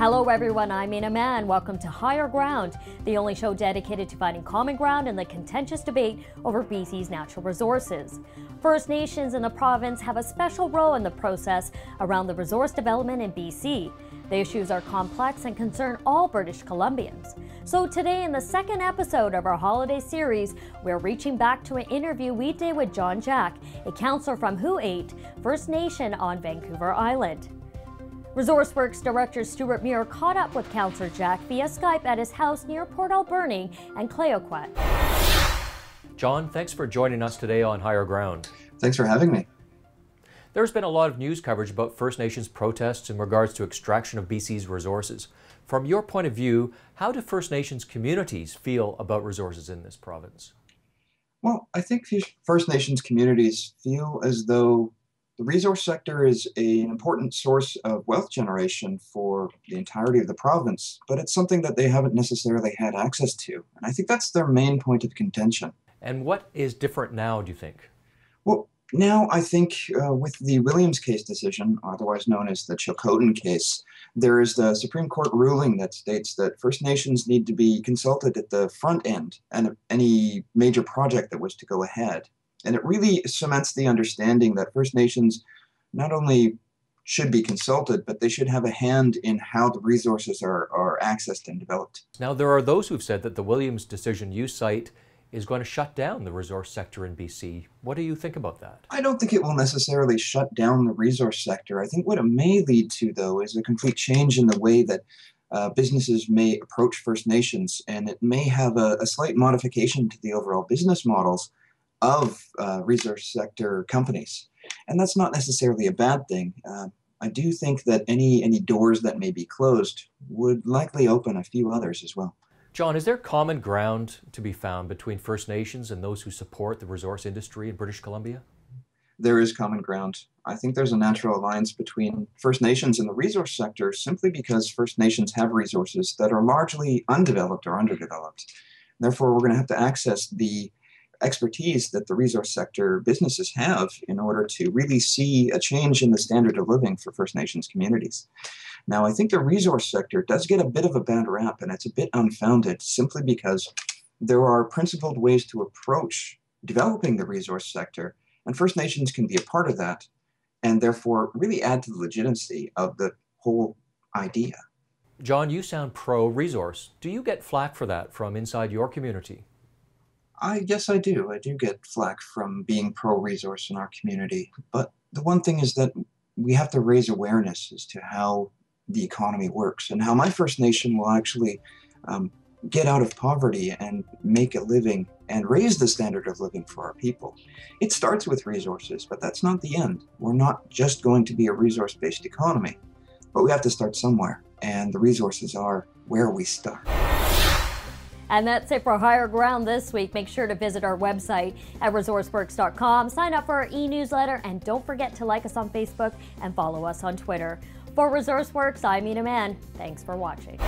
Hello everyone, I'm Ina Man. Welcome to Higher Ground, the only show dedicated to finding common ground in the contentious debate over BC's natural resources. First Nations in the province have a special role in the process around the resource development in BC. The issues are complex and concern all British Columbians. So today, in the second episode of our holiday series, we're reaching back to an interview we did with John Jack, a councillor from HUU-AY-AHT First Nation on Vancouver Island. Resource Works Director Stewart Muir caught up with Councillor Jack via Skype at his house near Port Alberni and Clayoquot. John, thanks for joining us today on Higher Ground. Thanks for having me. There's been a lot of news coverage about First Nations protests in regards to extraction of BC's resources. From your point of view, how do First Nations communities feel about resources in this province? Well, I think First Nations communities feel as though the resource sector is an important source of wealth generation for the entirety of the province, but it's something that they haven't necessarily had access to. And I think that's their main point of contention. And what is different now, do you think? Well, now I think with the Williams case decision, otherwise known as the Chilcotin case, there is the Supreme Court ruling that states that First Nations need to be consulted at the front end and any major project that was to go ahead. And it really cements the understanding that First Nations not only should be consulted, but they should have a hand in how the resources are accessed and developed. Now, there are those who've said that the Williams decision you cite is going to shut down the resource sector in BC. What do you think about that? I don't think it will necessarily shut down the resource sector. I think what it may lead to, though, is a complete change in the way that businesses may approach First Nations, and it may have a slight modification to the overall business models of resource sector companies. And that's not necessarily a bad thing. I do think that any doors that may be closed would likely open a few others as well. John, is there common ground to be found between First Nations and those who support the resource industry in British Columbia? There is common ground. I think there's a natural alliance between First Nations and the resource sector simply because First Nations have resources that are largely undeveloped or underdeveloped. Therefore, we're going to have to access the expertise that the resource sector businesses have in order to really see a change in the standard of living for First Nations communities. Now, I think the resource sector does get a bit of a bad rap, and it's a bit unfounded simply because there are principled ways to approach developing the resource sector, and First Nations can be a part of that and therefore really add to the legitimacy of the whole idea. John, you sound pro-resource. Do you get flack for that from inside your community? Yes, I do. I do get flack from being pro-resource in our community. But the one thing is that we have to raise awareness as to how the economy works and how my First Nation will actually get out of poverty and make a living and raise the standard of living for our people. It starts with resources, but that's not the end. We're not just going to be a resource-based economy, but we have to start somewhere, and the resources are where we start. And that's it for Higher Ground this week. Make sure to visit our website at resourceworks.com, sign up for our e-newsletter, and don't forget to like us on Facebook and follow us on Twitter. For Resource Works, I'm Ina Man. Thanks for watching.